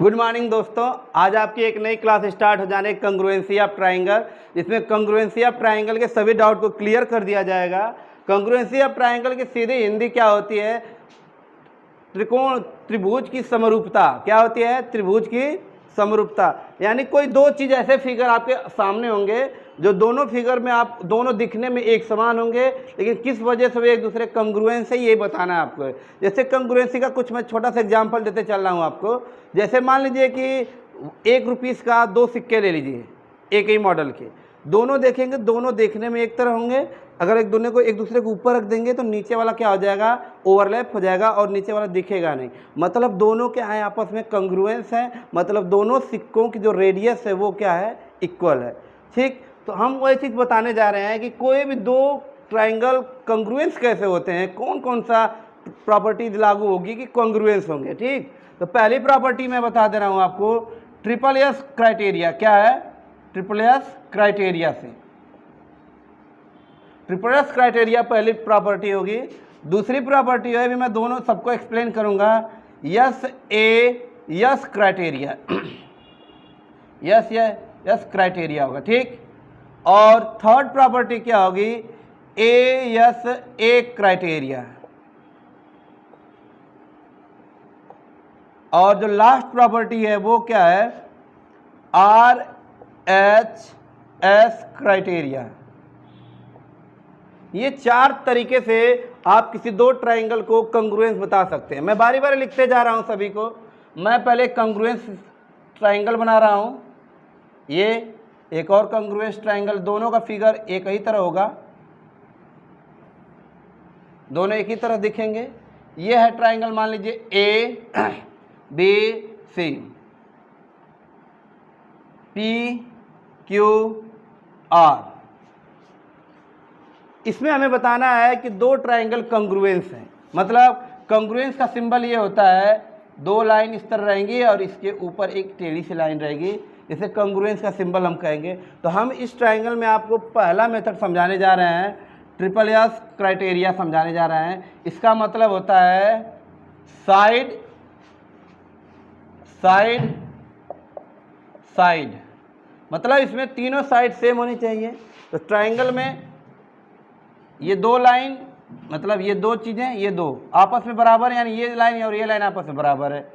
Good morning दोस्तों, आज आपकी एक नई क्लास स्टार्ट हो जाने कंग्रुएंसी ऑफ ट्राइंगल, जिसमें कंग्रुएंसी ऑफ ट्राइंगल के सभी डाउट को क्लियर कर दिया जाएगा। कंग्रुएंसी ऑफ ट्राइंगल की सीधी हिंदी क्या होती है? त्रिभुज की समरूपता। क्या होती है? त्रिभुज की समरूपता। यानी कोई दो चीज़ ऐसे फिगर आपके सामने होंगे जो दोनों फिगर में आप दोनों दिखने में एक समान होंगे, लेकिन किस वजह से वे एक दूसरे कंग्रुएंस है, ये बताना है आपको। जैसे कंग्रुएंसी का कुछ मैं छोटा सा एग्जांपल देते चल रहा हूँ आपको। जैसे मान लीजिए कि 1 रुपीस का 2 सिक्के ले लीजिए, एक ही मॉडल के। दोनों देखेंगे, दोनों देखने में एक तरह होंगे। अगर एक दूसरे को ऊपर रख देंगे तो नीचे वाला क्या हो जाएगा? ओवरलैप हो जाएगा और नीचे वाला दिखेगा नहीं। मतलब दोनों क्या है? आपस में कंग्रुएंस है। मतलब दोनों सिक्कों की जो रेडियस है वो क्या है? इक्वल है। ठीक, तो हम वही चीज़ बताने जा रहे हैं कि कोई भी दो ट्राइंगल कंग्रुएंस कैसे होते हैं, कौन कौन सा प्रॉपर्टीज लागू होगी कि कंग्रुएंस होंगे। ठीक, तो पहली प्रॉपर्टी मैं बता दे रहा हूँ आपको, ट्रिपल एस क्राइटेरिया। क्या है? ट्रिपल एस क्राइटेरिया से। ट्रिपल एस क्राइटेरिया पहली प्रॉपर्टी होगी। दूसरी प्रॉपर्टी है, अभी मैं दोनों सबको एक्सप्लेन करूंगा। यस ए यस क्राइटेरिया यस क्राइटेरिया होगा। ठीक, और थर्ड प्रॉपर्टी क्या होगी? ए यस ए क्राइटेरिया। और जो लास्ट प्रॉपर्टी है वो क्या है? R H S criteria. ये 4 तरीके से आप किसी दो ट्राइंगल को कंग्रुएंस बता सकते हैं। मैं बारी बारी लिखते जा रहा हूं सभी को। मैं पहले कंग्रुएंस ट्राइंगल बना रहा हूं। ये एक और कंग्रुएंस ट्राइंगल, दोनों का फिगर एक ही तरह होगा, दोनों एक ही तरह दिखेंगे। ये है ट्राइंगल, मान लीजिए A B C, P Q R. इसमें हमें बताना है कि दो ट्राइंगल कंग्रुएंस हैं। मतलब कंग्रुएंस का सिंबल ये होता है, दो लाइन इस तरह रहेंगी और इसके ऊपर एक टेढ़ी सी लाइन रहेगी, इसे कंग्रुएंस का सिंबल हम कहेंगे। तो हम इस ट्राइंगल में आपको पहला मेथड समझाने जा रहे हैं, ट्रिपल एस क्राइटेरिया समझाने जा रहे हैं। इसका मतलब होता है साइड साइड साइड, मतलब इसमें तीनों साइड सेम होनी चाहिए। तो ट्राइंगल में ये दो लाइन, मतलब ये दो चीज़ें, ये दो आपस में बराबर है, यानी ये लाइन और ये लाइन आपस में बराबर है।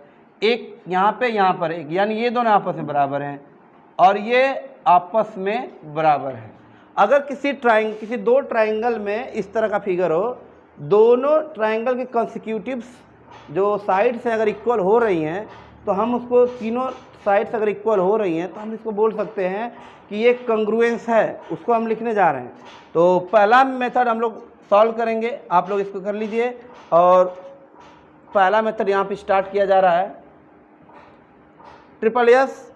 एक यहाँ पे, यहाँ पर एक, यानी ये दोनों आपस में बराबर हैं और ये आपस में बराबर है। अगर किसी दो ट्राइंगल में इस तरह का फिगर हो, दोनों ट्राइंगल के कंसेक्यूटिव्स जो साइड्स हैं अगर इक्वल हो रही हैं, तो हम उसको, तीनों साइड्स अगर इक्वल हो रही हैं तो हम इसको बोल सकते हैं कि ये कंग्रुएंस है। उसको हम लिखने जा रहे हैं। तो पहला मेथड हम लोग सॉल्व करेंगे, आप लोग इसको कर लीजिए। और पहला मेथड यहाँ पे स्टार्ट किया जा रहा है, triple S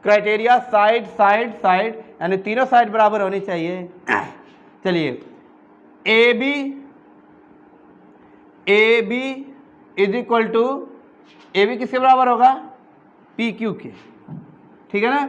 criteria, side side side, यानी तीनों साइड बराबर होनी चाहिए। चलिए, A B is equal to, A B किसके बराबर होगा? पी क्यू के। ठीक है ना?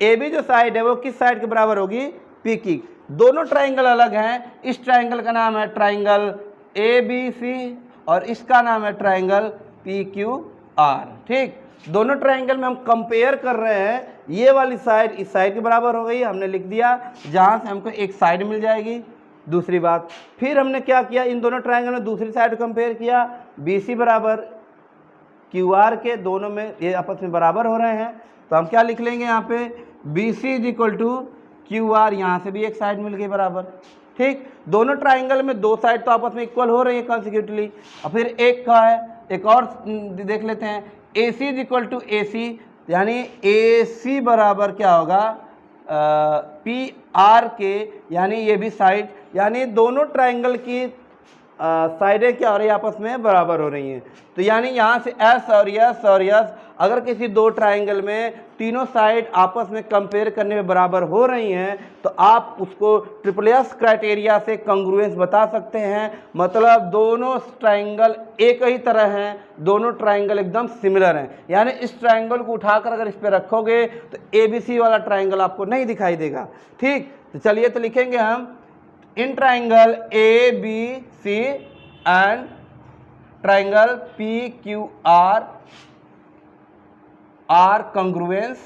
ए बी जो साइड है वो किस साइड के बराबर होगी? पी की। दोनों ट्राइंगल अलग हैं। इस ट्राइंगल का नाम है ट्राइंगल ए बी सी और इसका नाम है ट्राइंगल पी क्यू आर। ठीक, दोनों ट्राइंगल में हम कंपेयर कर रहे हैं। ये वाली साइड इस साइड के बराबर हो गई, हमने लिख दिया, जहाँ से हमको एक साइड मिल जाएगी। दूसरी बात, फिर हमने क्या किया, इन दोनों ट्राइंगल में दूसरी साइड कंपेयर किया, बी सी बराबर क्यू आर के, दोनों में ये आपस में बराबर हो रहे हैं। तो हम क्या लिख लेंगे यहाँ पे? B C is equal to Q R, यहाँ से भी एक साइड मिल गई बराबर। ठीक, दोनों ट्राइंगल में दो साइड तो आपस में इक्वल हो रही है कॉन्सिक्यूटिवली। और फिर एक का है, एक और देख लेते हैं, ए सी इज इक्वल टू ए सी, यानी ए सी बराबर क्या होगा? पी आर के, यानी ये भी साइड, यानी दोनों ट्राइंगल की साइडें क्या हो रही है? आपस में बराबर हो रही हैं। तो यानी यहाँ से एस और यस, अगर किसी दो ट्राइंगल में तीनों साइड आपस में कंपेयर करने में बराबर हो रही हैं, तो आप उसको ट्रिपल एस क्राइटेरिया से कंग्रुएंस बता सकते हैं। मतलब दोनों ट्राइंगल एक ही तरह हैं, दोनों ट्राइंगल एकदम सिमिलर हैं। यानी इस ट्राइंगल को उठाकर अगर इस पर रखोगे तो ए बी सी वाला ट्राइंगल आपको नहीं दिखाई देगा। ठीक, तो चलिए तो लिखेंगे हम, in triangle ABC and triangle PQR, are congruence,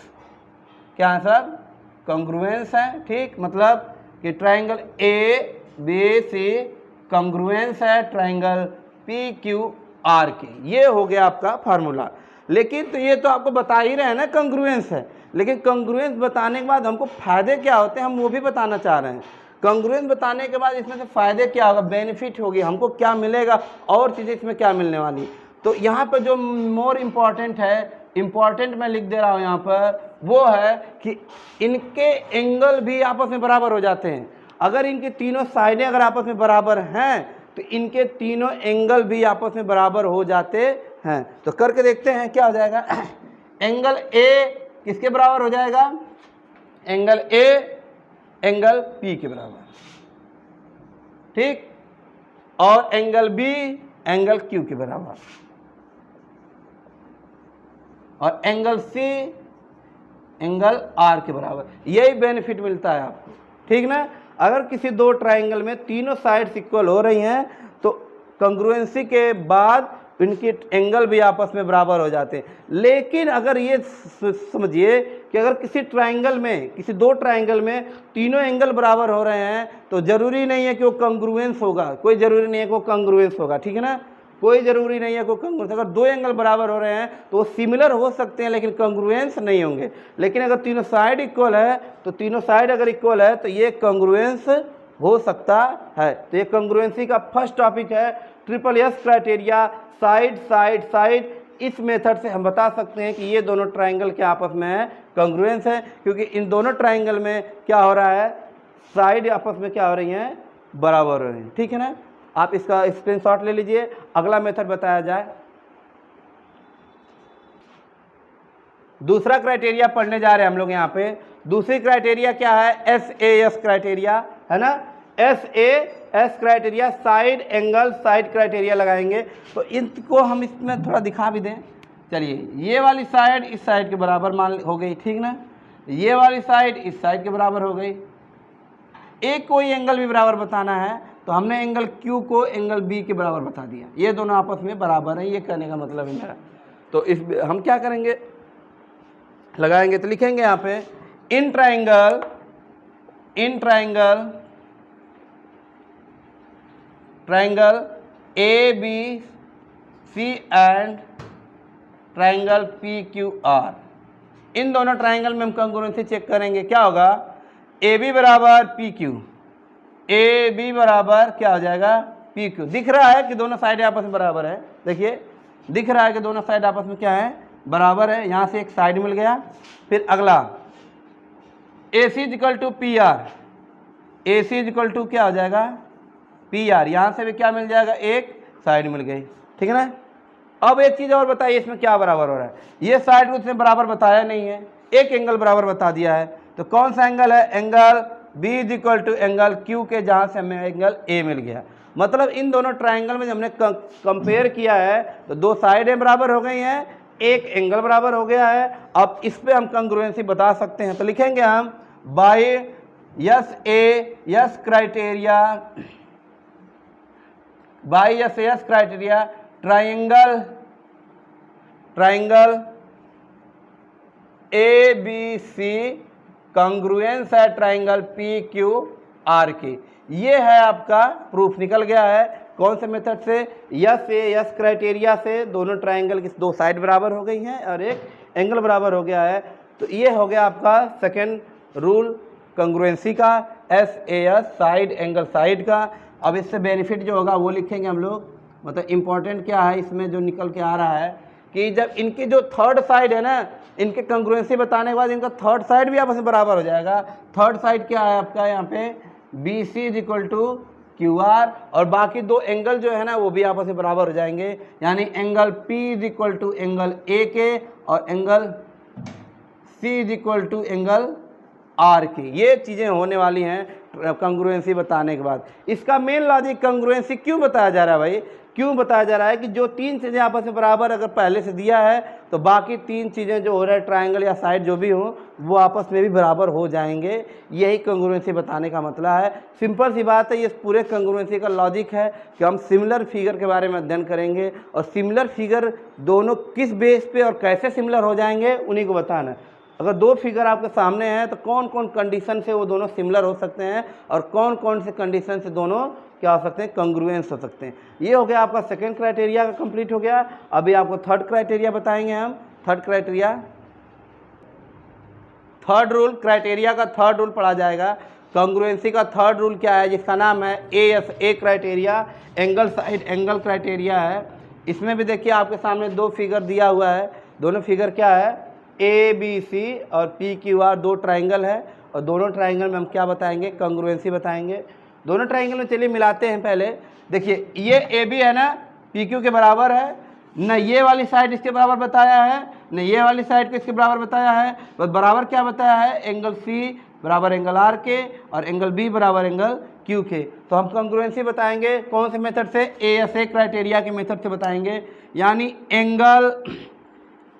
क्या है सब कंग्रुएंस है, ठीक, मतलब कि ट्राइंगल ए बी सी कंग्रुएंस है ट्राइंगल पी क्यू आर के। ये हो गया आपका फार्मूला। लेकिन तो ये तो आपको बता ही रहे हैं ना कंग्रुएंस है, लेकिन कंग्रुएंस बताने के बाद हमको फायदे क्या होते हैं हम वो भी बताना चाह रहे हैं। कंग्रुएंस बताने के बाद इसमें से फायदे क्या होगा, बेनिफिट होगी, हमको क्या मिलेगा और चीज़ें इसमें क्या मिलने वाली। तो यहाँ पर जो मोर इम्पॉर्टेंट है, इम्पॉर्टेंट मैं लिख दे रहा हूँ यहाँ पर, वो है कि इनके एंगल भी आपस में बराबर हो जाते हैं। अगर इनकी तीनों साइडें अगर आपस में बराबर हैं तो इनके तीनों एंगल भी आपस में बराबर हो जाते हैं। तो करके देखते हैं क्या हो जाएगा। एंगल ए किसके बराबर हो जाएगा, एंगल ए एंगल पी के बराबर, ठीक, और एंगल बी एंगल क्यू के बराबर, और एंगल सी एंगल आर के बराबर। यही बेनिफिट मिलता है आपको, ठीक ना। अगर किसी दो ट्राइंगल में तीनों साइड्स इक्वल हो रही हैं तो कंग्रुएंसी के बाद इनके एंगल भी आपस में बराबर हो जाते हैं। लेकिन अगर ये समझिए कि अगर किसी ट्राइंगल में, किसी दो ट्राइंगल में तीनों एंगल बराबर हो रहे हैं तो ज़रूरी नहीं है कि वो कंग्रुएंस होगा, कोई ज़रूरी नहीं है कि वो कंग्रुएंस होगा, ठीक है ना, कोई ज़रूरी नहीं है कि वो कंग्रुएंस। अगर दो एंगल बराबर हो रहे हैं तो वो सिमिलर हो सकते हैं लेकिन कंग्रुएंस नहीं होंगे। लेकिन अगर तीनों साइड इक्वल है तो तीनों साइड अगर इक्वल है तो ये कंग्रुएंस हो सकता है। तो ये कंग्रुएंसी का फर्स्ट टॉपिक है, triple S criteria, side side side. इस मेथड से हम बता सकते हैं कि ये दोनों ट्राइंगल के आपस में कंग्रुएंस है, क्योंकि इन दोनों ट्राइंगल में क्या हो रहा है, साइड आपस में क्या हो रही हैं, बराबर हो रही हैं, ठीक है ना। आप इसका स्क्रीनशॉट ले लीजिए। अगला मेथड बताया जाए। दूसरा क्राइटेरिया पढ़ने जा रहे हैं हम लोग यहाँ पे। दूसरी क्राइटेरिया क्या है, SAS क्राइटेरिया है ना। SAS criteria side angle side criteria लगाएंगे। तो इनको हम इसमें थोड़ा दिखा भी दें। चलिए, ये वाली साइड इस साइड के बराबर मान हो गई, ठीक ना। ये वाली साइड इस साइड के बराबर हो गई। एक कोई एंगल भी बराबर बताना है तो हमने एंगल Q को एंगल B के बराबर बता दिया। ये दोनों आपस में बराबर हैं, ये कहने का मतलब है मेरा। तो इस हम क्या करेंगे, लगाएंगे तो लिखेंगे यहाँ पे in triangle ABC and triangle PQR। इन दोनों ट्राइंगल में हम कंग्रुएंसी चेक करेंगे। क्या होगा, AB बराबर PQ, AB बराबर क्या हो जाएगा PQ। दिख रहा है कि दोनों साइड आपस में बराबर है। देखिए, दिख रहा है कि दोनों साइड आपस में क्या है, बराबर है। यहाँ से एक साइड मिल गया। फिर अगला AC equal to PR, AC equal to क्या हो जाएगा PR। यहाँ से भी क्या मिल जाएगा, एक साइड मिल गई, ठीक है ना। अब एक चीज़ और बताइए, इसमें क्या बराबर हो रहा है। ये साइड उसने बराबर बताया नहीं है, एक एंगल बराबर बता दिया है। तो कौन सा एंगल है, angle B is equal to angle Q के, जहाँ से हमें एंगल A मिल गया। मतलब इन दोनों ट्राइंगल में जब हमने कंपेयर किया है तो दो साइडें बराबर हो गई हैं, एक एंगल बराबर हो गया है। अब इस पे हम कंग्रुएंसी बता सकते हैं। तो लिखेंगे हम by SAS criteria, by SAS criteria triangle ABC congruence है ट्राइंगल PQR की। ये है आपका प्रूफ, निकल गया है। कौन से मेथड से, SAS क्राइटेरिया से। दोनों ट्राइंगल की दो साइड बराबर हो गई हैं और एक एंगल बराबर हो गया है। तो ये हो गया आपका सेकेंड रूल कंग्रुएंसी का, SAS साइड एंगल साइड का। अब इससे बेनिफिट जो होगा वो लिखेंगे हम लोग। मतलब इम्पोर्टेंट क्या है इसमें जो निकल के आ रहा है कि जब इनकी जो थर्ड साइड है ना, इनके कंग्रुएंसी बताने के बाद इनका थर्ड साइड भी आपस में बराबर हो जाएगा। थर्ड साइड क्या है आपका यहाँ पे, BC is equal to QR, और बाकी दो एंगल जो है ना वो भी आपस में बराबर हो जाएंगे। यानी angle P is equal to angle A के और angle C is equal to angle R की। ये चीज़ें होने वाली हैं। कंग्रुएंसी बताने के बाद। इसका मेन लॉजिक कंग्रुएंसी क्यों बताया जा रहा है भाई, क्यों बताया जा रहा है कि जो तीन चीज़ें आपस में बराबर अगर पहले से दिया है तो बाकी तीन चीज़ें जो हो रहा है ट्रायंगल या साइड जो भी हो वो आपस में भी बराबर हो जाएंगे। यही कंग्रुएंसी बताने का मतलब है। सिंपल सी बात है, ये पूरे कंग्रुएंसी का लॉजिक है कि हम सिमिलर फिगर के बारे में अध्ययन करेंगे और सिमिलर फिगर दोनों किस बेस पे और कैसे सिमिलर हो जाएंगे उन्हीं को बताना है। अगर दो फिगर आपके सामने हैं तो कौन कौन कंडीशन से वो दोनों सिमिलर हो सकते हैं और कौन कौन से कंडीशन से दोनों क्या हो सकते हैं, कंग्रुएंस हो सकते हैं। ये हो गया आपका सेकंड क्राइटेरिया का कंप्लीट हो गया। अभी आपको थर्ड क्राइटेरिया बताएंगे हम। Third criteria, third rule, criteria का थर्ड रूल पढ़ा जाएगा। कंग्रुएंसी का थर्ड रूल क्या है, जिसका नाम है ASA criteria, angle side angle criteria है। इसमें भी देखिए आपके सामने दो फिगर दिया हुआ है। दोनों फिगर क्या है, ABC और PQR, दो ट्राइंगल है और दोनों ट्राइंगल में हम क्या बताएंगे, कंग्रुएंसी बताएंगे। दोनों ट्राइंगल में चलिए मिलाते हैं पहले। देखिए ये AB है ना, PQ के बराबर है न, ये वाली साइड इसके बराबर बताया है न ये वाली साइड को इसके बराबर बताया है, बस बराबर क्या बताया है, एंगल C बराबर एंगल R के और एंगल B बराबर एंगल Q के। तो हम कंग्रुएंसी बताएंगे कौन से मेथड से, ASA क्राइटेरिया के मेथड से बताएंगे। यानी एंगल,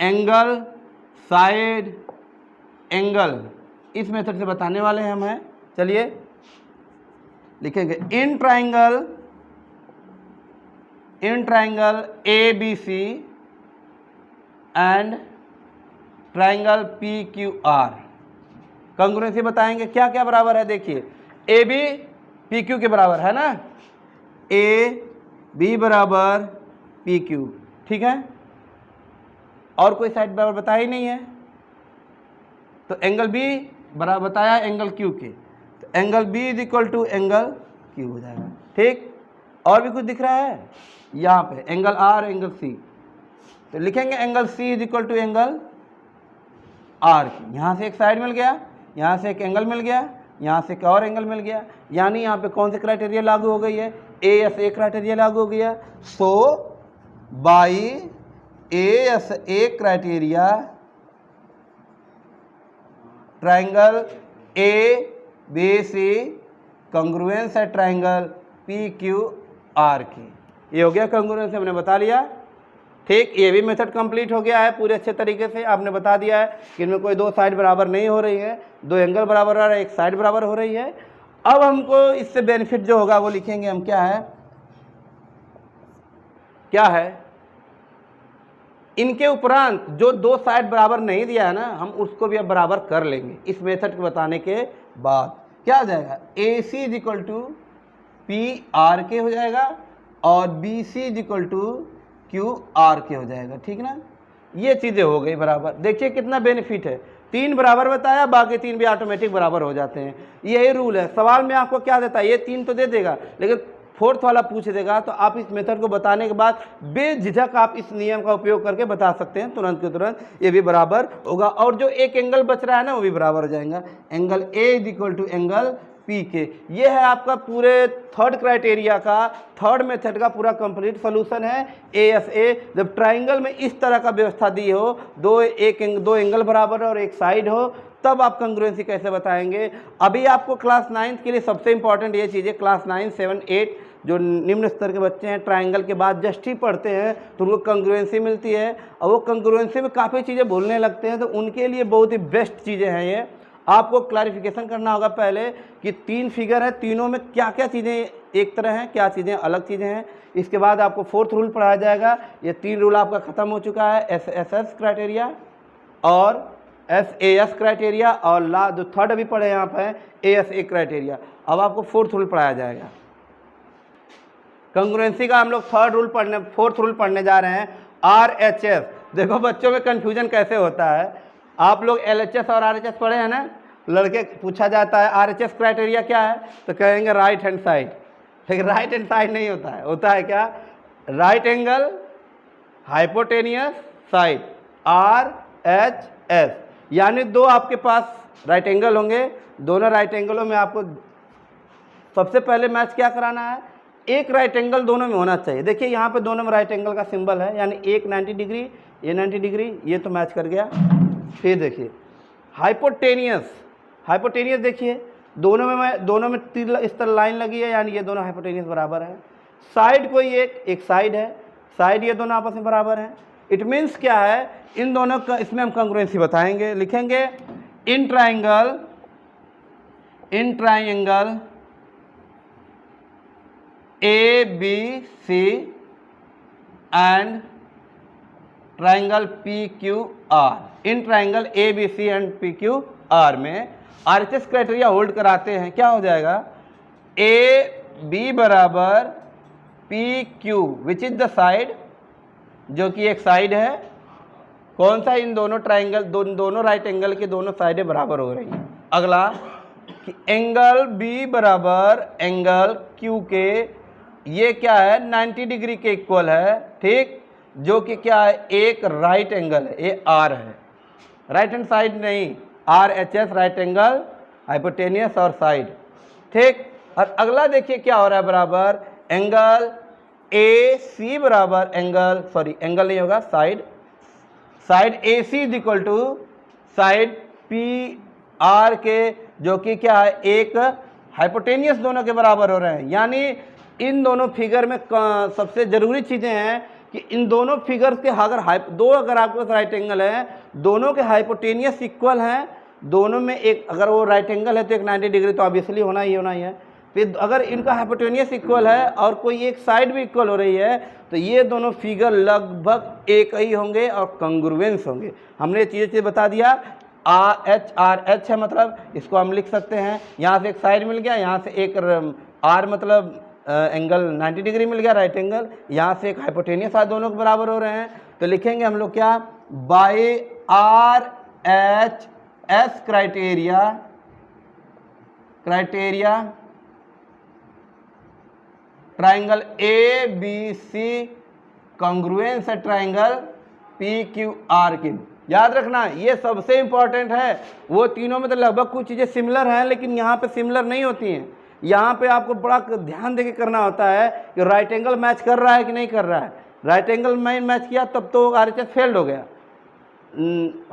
एंगल साइड एंगल, इस मेथड से बताने वाले हैं हम हैं। चलिए लिखेंगे इन triangle ABC and triangle PQR कंग्रुएंसी बताएंगे। क्या क्या बराबर है, देखिए AB PQ के बराबर है ना, AB बराबर PQ, ठीक है। और कोई साइड बराबर बताया ही नहीं है तो एंगल B बराबर बताया एंगल Q के, तो angle B is equal to angle Q हो जाएगा, ठीक। और भी कुछ दिख रहा है यहाँ पे, एंगल R एंगल C, तो लिखेंगे angle C is equal to angle R की। यहाँ से एक साइड मिल गया, यहाँ से एक एंगल मिल गया, यहाँ से एक और एंगल मिल गया। यानी यहाँ पे कौन से क्राइटेरिया लागू हो गई है, ASA क्राइटेरिया लागू हो गया। So by ASA criteria triangle ABC congruence है ट्राइंगल PQR की। ये हो गया कंग्रुएंस, हमने बता लिया, ठीक। ये भी मेथड कंप्लीट हो गया है पूरे अच्छे तरीके से। आपने बता दिया है कि इनमें कोई दो साइड बराबर नहीं हो रही है, दो एंगल बराबर हो रहा है, एक साइड बराबर हो रही है। अब हमको इससे बेनिफिट जो होगा वो लिखेंगे हम, क्या है, क्या है, इनके उपरांत जो दो साइड बराबर नहीं दिया है ना, हम उसको भी अब बराबर कर लेंगे इस मेथड को बताने के बाद। क्या आ जाएगा, AC is equal to PRK हो जाएगा और BC is equal to QRK हो जाएगा, ठीक ना। ये चीज़ें हो गई बराबर। देखिए कितना बेनिफिट है, तीन बराबर बताया, बाकी तीन भी ऑटोमेटिक बराबर हो जाते हैं। यही रूल है। सवाल में आपको क्या देता है, ये तीन तो दे देगा लेकिन फोर्थ वाला पूछ देगा, तो आप इस मेथड को बताने के बाद बेझिझक आप इस नियम का उपयोग करके बता सकते हैं तुरंत के तुरंत, ये भी बराबर होगा। और जो एक एंगल बच रहा है ना वो भी बराबर हो जाएगा, angle A is equal to angle P के। ये है आपका पूरे थर्ड क्राइटेरिया का, थर्ड मेथड का पूरा कंप्लीट सोल्यूशन है ASA। जब ट्राइंगल में इस तरह का व्यवस्था दी हो, दो एंगल बराबर और एक साइड हो, तब आप कंग्रुएंसी कैसे बताएंगे। अभी आपको क्लास 9th के लिए सबसे इंपॉर्टेंट ये चीज़ें, क्लास 9, 7, 8 जो निम्न स्तर के बच्चे हैं ट्राइंगल के बाद जस्ट ही पढ़ते हैं तो उनको कंग्रुएंसी मिलती है और वो कंग्रुएंसी में काफ़ी चीज़ें भूलने लगते हैं, तो उनके लिए बहुत ही बेस्ट चीज़ें हैं ये। आपको क्लैरिफिकेशन करना होगा पहले कि तीन फिगर है, तीनों में क्या क्या चीज़ें एक तरह हैं, क्या चीज़ें अलग चीज़ें हैं। इसके बाद आपको फोर्थ रूल पढ़ाया जाएगा। ये तीन रूल आपका ख़त्म हो चुका है, SS क्राइटेरिया और SAS क्राइटेरिया और जो थर्ड अभी पढ़े यहाँ पर ASA क्राइटेरिया। अब आपको फोर्थ रूल पढ़ाया जाएगा। कंग्रुएंसी का हम लोग फोर्थ रूल पढ़ने जा रहे हैं, RHS। देखो बच्चों में कन्फ्यूजन कैसे होता है, आप लोग LHS और RHS पढ़े हैं ना, लड़के पूछा जाता है RHS क्राइटेरिया क्या है तो कहेंगे राइट हैंड साइड, लेकिन राइट हैंड साइड नहीं होता है, होता है क्या, right angle hypotenuse side, RHS। यानी दो आपके पास राइट एंगल होंगे, दोनों राइट एंगलों में आपको सबसे पहले मैच क्या कराना है, एक राइट एंगल दोनों में होना चाहिए। देखिए यहाँ पे दोनों में राइट एंगल का सिंबल है, यानी एक 90 डिग्री, ये 90 डिग्री, ये तो मैच कर गया। फिर देखिए हाइपोटेनियस देखिए दोनों में इस तरह लाइन लगी है, यानी ये दोनों हाइपोटेनियस बराबर है। साइड कोई एक साइड है, साइड ये दोनों आपस में बराबर हैं। इट मीन्स क्या है, इन दोनों का इसमें हम कंग्रुएंसी बताएंगे, लिखेंगे इन triangle A B C and triangle P Q R. इन triangle A B C and P Q R में RHS क्राइटेरिया होल्ड कराते हैं, क्या हो जाएगा, ए बी बराबर P Q which is the side, जो कि एक साइड है, कौन सा, इन दोनों ट्राइंगल दोनों राइट एंगल की दोनों साइडें बराबर हो रही हैं। अगला कि एंगल बी बराबर एंगल क्यू के, ये क्या है, 90 डिग्री के इक्वल है, ठीक, जो कि क्या है, एक राइट एंगल है, ये आर है, राइट हैंड साइड नहीं, RHS राइट एंगल हाइपोटेनियस और साइड, ठीक। और अगला देखिए क्या हो रहा है, बराबर एंगल ए सी बराबर एंगल, सॉरी एंगल नहीं होगा, side A C is equal to side P R के, जो कि क्या है, एक हाइपोटेनियस दोनों के बराबर हो रहे हैं। यानी इन दोनों फिगर में सबसे ज़रूरी चीज़ें हैं कि इन दोनों फिगर्स के अगर अगर आपके पास राइट एंगल है, दोनों के हाइपोटेनियस इक्वल हैं, दोनों में एक, अगर वो राइट एंगल है तो एक 90 डिग्री तो ऑब्वियसली होना ही है। फिर अगर इनका हाइपोटेनियस इक्वल है और कोई एक साइड भी इक्वल हो रही है, तो ये दोनों फिगर लगभग एक ही होंगे और कंग्रुएंस होंगे। हमने चीज़ें बता दिया, RH है, मतलब इसको हम लिख सकते हैं, यहाँ से एक साइड मिल गया, यहाँ से एक R मतलब एंगल 90 डिग्री मिल गया, राइट एंगल, यहाँ से एक हाइपोटेनियस साइड दोनों के बराबर हो रहे हैं, तो लिखेंगे हम लोग क्या, by RHS criteria triangle A B C congruence है ट्राइंगल पी क्यू आर की। याद रखना ये सबसे इंपॉर्टेंट है, वो तीनों में तो लगभग कुछ चीज़ें सिमिलर हैं, लेकिन यहाँ पे सिमिलर नहीं होती हैं। यहाँ पे आपको बड़ा ध्यान देके करना होता है कि राइट एंगल मैच कर रहा है कि नहीं कर रहा है। राइट एंगल मैच किया तब तो RHS फेल्ड हो गया,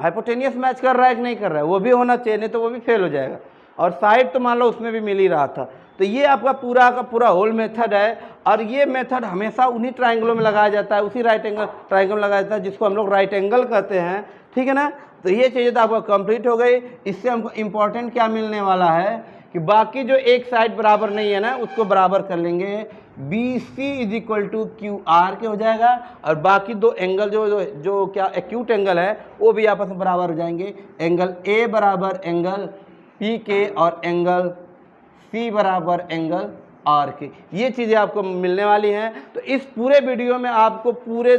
हाइपोटेनियस मैच कर रहा है कि नहीं कर रहा है, वो भी होना चाहिए, नहीं तो वो भी फेल हो जाएगा। और साइड तो मान लो उसमें भी मिल ही रहा था। तो ये आपका पूरा का पूरा होल मेथड है, और ये मेथड हमेशा उन्हीं ट्राइंगलों में लगाया जाता है, उसी राइट एंगल ट्राइंगल में लगाया जाता है जिसको हम लोग राइट एंगल कहते हैं, ठीक है ना। तो ये चीज़ें तो आपको कंप्लीट हो गई। इससे हमको इम्पोर्टेंट क्या मिलने वाला है कि बाकी जो एक साइड बराबर नहीं है ना, उसको बराबर कर लेंगे, BC is equal to QR के हो जाएगा, और बाकी दो एंगल जो क्या एक्यूट एंगल है वो भी आपस में बराबर हो जाएंगे। एंगल A बराबर एंगल P के और एंगल C बराबर एंगल R के, ये चीज़ें आपको मिलने वाली हैं। तो इस पूरे वीडियो में आपको पूरे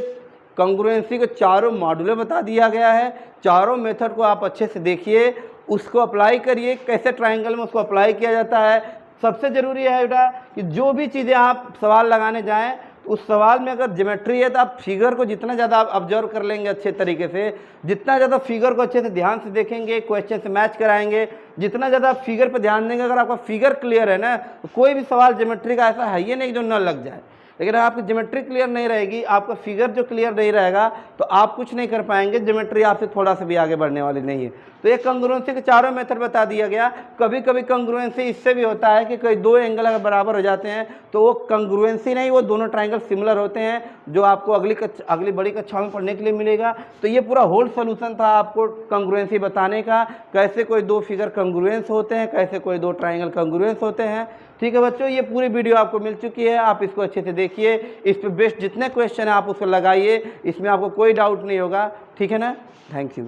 कंग्रुएंसी के चारों मॉड्यूल बता दिया गया है। चारों मेथड को आप अच्छे से देखिए, उसको अप्लाई करिए, कैसे ट्राइंगल में उसको अप्लाई किया जाता है। सबसे ज़रूरी है बेटा कि जो भी चीज़ें आप सवाल लगाने जाएं, उस सवाल में अगर ज्योमेट्री है तो आप फिगर को जितना ज़्यादा आप ऑब्जर्व कर लेंगे अच्छे तरीके से, जितना ज़्यादा फिगर को अच्छे से ध्यान से देखेंगे, क्वेश्चन से मैच कराएंगे, जितना ज़्यादा आप फिगर पर ध्यान देंगे, अगर आपका फिगर क्लियर है ना, तो कोई भी सवाल ज्योमेट्री का ऐसा है ये नहीं जो न लग जाए। लेकिन अगर आपकी ज्योमेट्री क्लियर नहीं रहेगी, आपका फिगर जो क्लियर नहीं रहेगा, तो आप कुछ नहीं कर पाएंगे, ज्योमेट्री आपसे थोड़ा सा भी आगे बढ़ने वाली नहीं है। तो ये कंग्रुएंसी के चारों मेथड बता दिया गया। कभी कभी कंग्रुएंसी इससे भी होता है कि कोई दो एंगल अगर बराबर हो जाते हैं तो वो कंग्रुएंसी नहीं, वो दोनों ट्राइंगल सिमिलर होते हैं, जो आपको अगली बड़ी कक्षा में पढ़ने के लिए मिलेगा। तो ये पूरा होल सोल्यूशन था आपको कंग्रुएंसी बताने का, कैसे कोई दो फिगर कंग्रुएंस होते हैं, कैसे कोई दो ट्राइंगल कंग्रुएंस होते हैं। ठीक है बच्चों, ये पूरी वीडियो आपको मिल चुकी है, आप इसको अच्छे से देखिए, इस पे बेस्ट जितने क्वेश्चन है आप उसको लगाइए, इसमें आपको कोई डाउट नहीं होगा। ठीक है ना, थैंक यू।